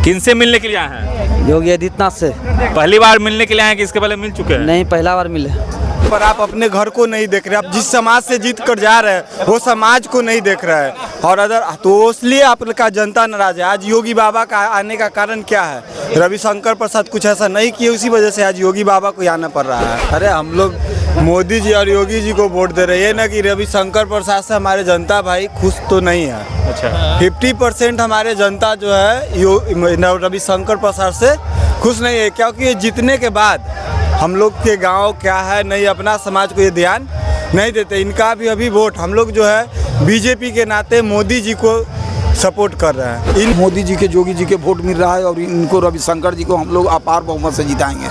किनसे मिलने के लिए आए हैं? योगी आदित्यनाथ से। पहली बार मिलने के लिए आए हैं कि इसके पहले मिल चुके हैं? नहीं, पहला बार मिले। पर आप अपने घर को नहीं देख रहे, आप जिस समाज से जीत कर जा रहे हैं वो समाज को नहीं देख रहे हैं, और अदर तो इसलिए आपका जनता नाराज है। आज योगी बाबा का आने का कारण क्या है? रविशंकर प्रसाद कुछ ऐसा नहीं किए, उसी वजह से आज योगी बाबा को आना पड़ रहा है। अरे हम लोग मोदी जी और योगी जी को वोट दे रहे हैं ना कि रविशंकर प्रसाद से हमारे जनता भाई खुश तो नहीं है। अच्छा, 50% हमारे जनता जो है रविशंकर प्रसाद से खुश नहीं है, क्योंकि ये जीतने के बाद हम लोग के गांव क्या है नहीं, अपना समाज को ये ध्यान नहीं देते। इनका भी अभी वोट हम लोग जो है बीजेपी के नाते मोदी जी को सपोर्ट कर रहे हैं। इन मोदी जी के योगी जी के वोट मिल रहा है और इनको रविशंकर जी को हम लोग अपार बहुमत से जिताएंगे।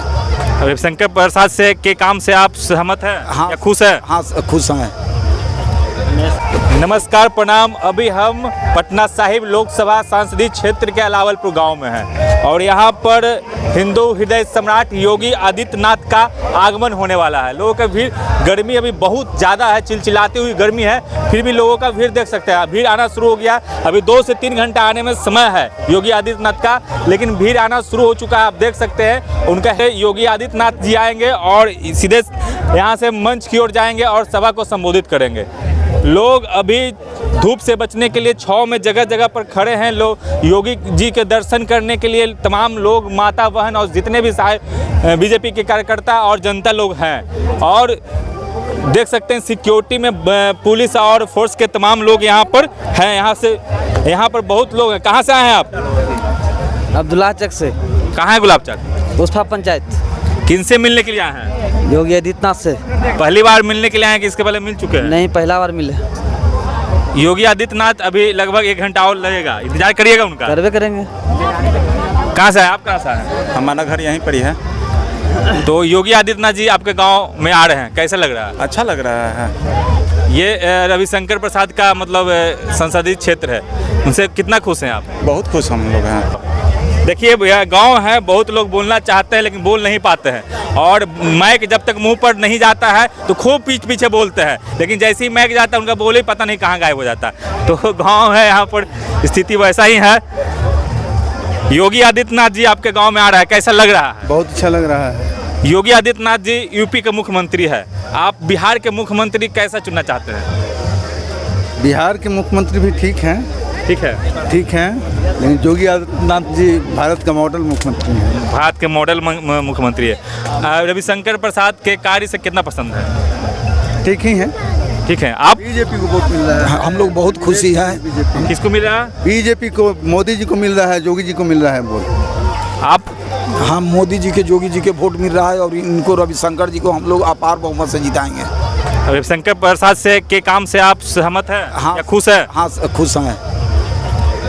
रविशंकर प्रसाद से के काम से आप सहमत हैं? हाँ, या खुश है? हाँ, खुश हैं। नमस्कार, प्रणाम। अभी हम पटना साहिब लोकसभा संसदीय क्षेत्र के अलावलपुर गांव में हैं और यहाँ पर हिंदू हृदय सम्राट योगी आदित्यनाथ का आगमन होने वाला है। लोगों का भीड़, गर्मी अभी बहुत ज़्यादा है, चिलचिलाती हुई गर्मी है, फिर भी लोगों का भीड़ देख सकते हैं। भीड़ आना शुरू हो गया। अभी 2 से 3 घंटा आने में समय है योगी आदित्यनाथ का, लेकिन भीड़ आना शुरू हो चुका है। आप देख सकते हैं उनका योगी आदित्यनाथ जी आएंगे और सीधे यहाँ से मंच की ओर जाएंगे और सभा को संबोधित करेंगे। लोग अभी धूप से बचने के लिए छांव में जगह जगह पर खड़े हैं। लोग योगी जी के दर्शन करने के लिए तमाम लोग, माता बहन और जितने भी बीजेपी के कार्यकर्ता और जनता लोग हैं, और देख सकते हैं सिक्योरिटी में पुलिस और फोर्स के तमाम लोग यहाँ पर हैं। यहाँ पर बहुत लोग हैं। कहाँ से आए हैं आप? अब्दुल्ला चक से। कहाँ है गुलाब चक? उस्फा पंचायत। किनसे मिलने के लिए आए हैं? योगी आदित्यनाथ से। पहली बार मिलने के लिए आए हैं कि इसके पहले मिल चुके हैं? नहीं, पहला बार मिले। योगी आदित्यनाथ अभी लगभग 1 घंटा और लगेगा, इंतजार करिएगा उनका। करवे करेंगे। कहाँ से है आप? कहाँ से हैं? हमारा घर यहीं पर ही है। तो योगी आदित्यनाथ जी आपके गांव में आ रहे हैं, कैसा लग रहा है? अच्छा लग रहा है। ये रविशंकर प्रसाद का मतलब संसदीय क्षेत्र है, उनसे कितना खुश हैं आप? बहुत खुश हम लोग हैं। देखिए भैया, गांव है, बहुत लोग बोलना चाहते हैं लेकिन बोल नहीं पाते हैं, और माइक जब तक मुंह पर नहीं जाता है तो खूब पीछे बोलते हैं, लेकिन जैसे ही माइक जाता है उनका बोल ही पता नहीं कहाँ गायब हो जाता है। तो गांव है, यहाँ पर स्थिति वैसा ही है। योगी आदित्यनाथ जी आपके गांव में आ रहा है, कैसा लग रहा है? बहुत अच्छा लग रहा है। योगी आदित्यनाथ जी यूपी के मुख्यमंत्री है, आप बिहार के मुख्यमंत्री कैसा चुनना चाहते हैं? बिहार के मुख्यमंत्री भी ठीक हैं, ठीक है, लेकिन योगी आदित्यनाथ जी भारत का मॉडल मुख्यमंत्री हैं। भारत के मॉडल मुख्यमंत्री है। रविशंकर प्रसाद के कार्य से कितना पसंद है? ठीक ही हैं। ठीक है। आप? बीजेपी को वोट मिल रहा है, हम लोग बहुत खुशी हैं। किसको मिल रहा है? बीजेपी को, मोदी जी को मिल रहा है, योगी जी को मिल रहा है वोट। आप? हाँ, मोदी जी के योगी जी के वोट मिल रहा है और इनको रविशंकर जी को हम लोग अपार बहुमत से जिताएंगे। रविशंकर प्रसाद से के काम से आप सहमत हैं? हाँ, या खुश है? हाँ, खुश हैं।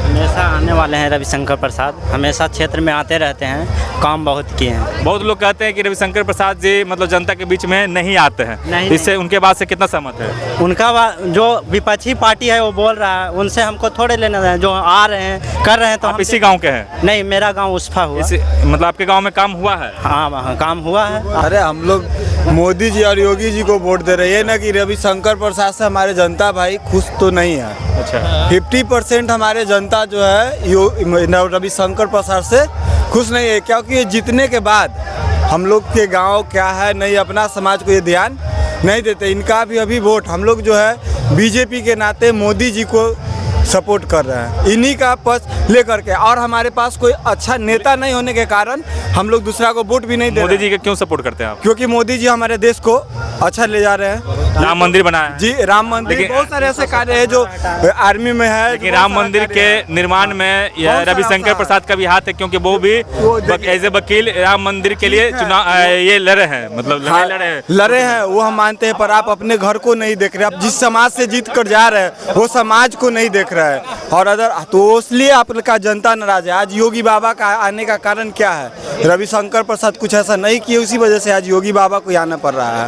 हमेशा आने वाले हैं रविशंकर प्रसाद, हमेशा क्षेत्र में आते रहते हैं, काम बहुत किए हैं। बहुत लोग कहते हैं कि रविशंकर प्रसाद जी मतलब जनता के बीच में नहीं आते हैं, नहीं, इससे उनके बात से कितना सहमत है? उनका जो विपक्षी पार्टी है वो बोल रहा है, उनसे हमको थोड़े लेना है। जो आ रहे हैं, कर रहे हैं, तो आप इसी गाँव के हैं? नहीं, मेरा गाँव उस्फा हुआ। मतलब आपके गाँव में काम हुआ है? हाँ, काम हुआ है। अरे हम लोग मोदी जी और योगी जी को वोट दे रहे हैं ना कि रविशंकर प्रसाद से हमारे जनता भाई खुश तो नहीं है। अच्छा, 50% हमारे जनता जो है रविशंकर प्रसाद से खुश नहीं है, क्योंकि ये जीतने के बाद हम लोग के गांव क्या है नहीं, अपना समाज को ये ध्यान नहीं देते। इनका भी अभी वोट हम लोग जो है बीजेपी के नाते मोदी जी को सपोर्ट कर रहे हैं, इन्हीं का पक्ष लेकर के। और हमारे पास कोई अच्छा नेता नहीं होने के कारण हम लोग दूसरा को वोट भी नहीं दे रहे। मोदी जी के क्यों सपोर्ट करते हैं आप? क्योंकि मोदी जी हमारे देश को अच्छा ले जा रहे हैं। राम मंदिर बनाया है जी, राम मंदिर, बहुत सारे ऐसे कार्य है जो आर्मी में है। लेकिन राम मंदिर के निर्माण में रविशंकर प्रसाद का भी हाथ है, क्योंकि वो भी एज ए वकील राम मंदिर के लिए चुनाव ये लड़े हैं, मतलब लड़े हैं, वो हम मानते हैं। पर आप अपने घर को नहीं देख रहे, आप जिस समाज से जीत कर जा रहे हैं वो समाज को नहीं देख रहे हैं, और अदर तो इसलिए आपका जनता नाराज है। आज योगी बाबा का आने का कारण क्या है? रविशंकर प्रसाद कुछ ऐसा नहीं किए, उसी वजह से आज योगी बाबा को आना पड़ रहा है।